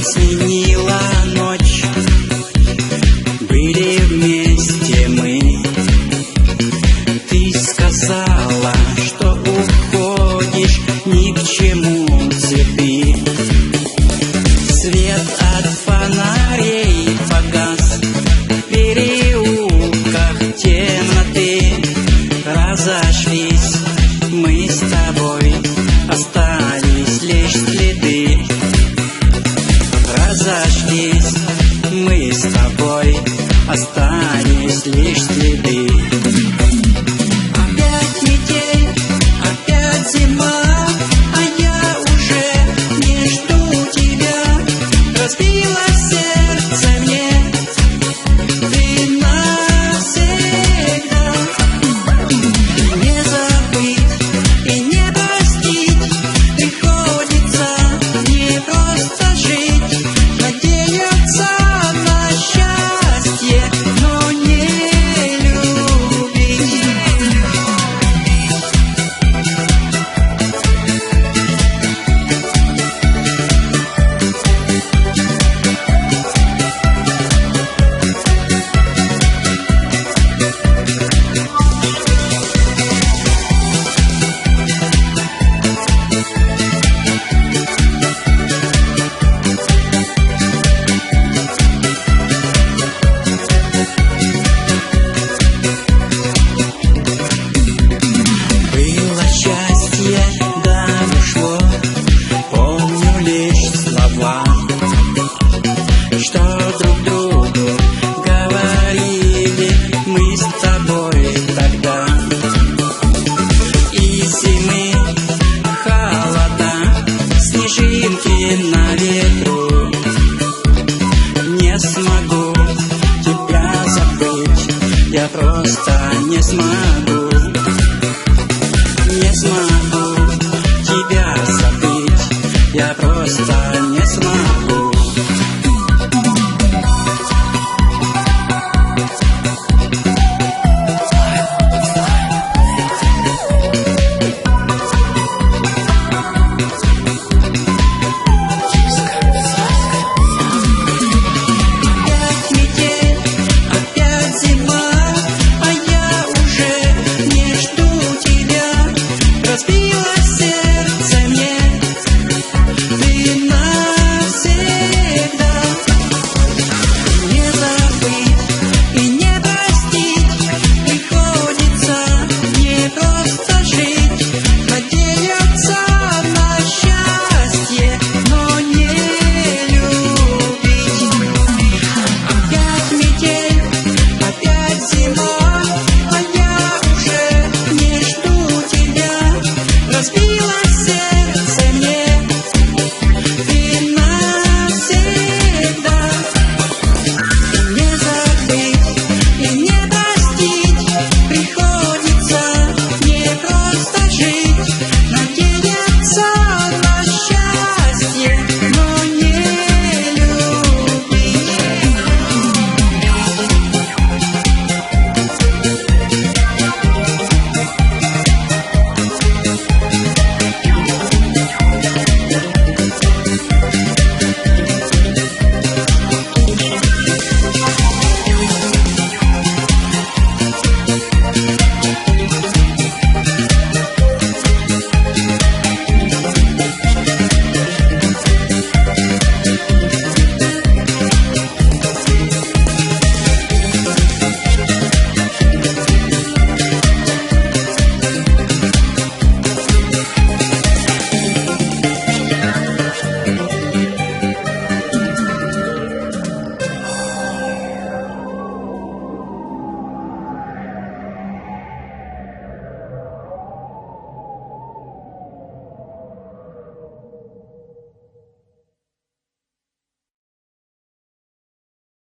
Сменила ночь, были вместе мы. Ты сказала, что уходишь, ни к чему цветы. Свет от фонарей погас, в переулках темноты. Разошлись мы с тобой, остались лишь следы. Разошлись мы с тобой, остались лишь следы. Опять метель, опять зима, а я уже не жду тебя. Разбила сердце мне ты навсегда. Не забыть и не простить приходится не просто жить. Надеяться на счастье, но не любить. Было счастье, да ушло, помню лишь слова, что друг другу говорили мы с тобой тогда. И зимы, холода, снежинки на ветру. Не смогу тебя забыть, я просто не смогу. Не смогу.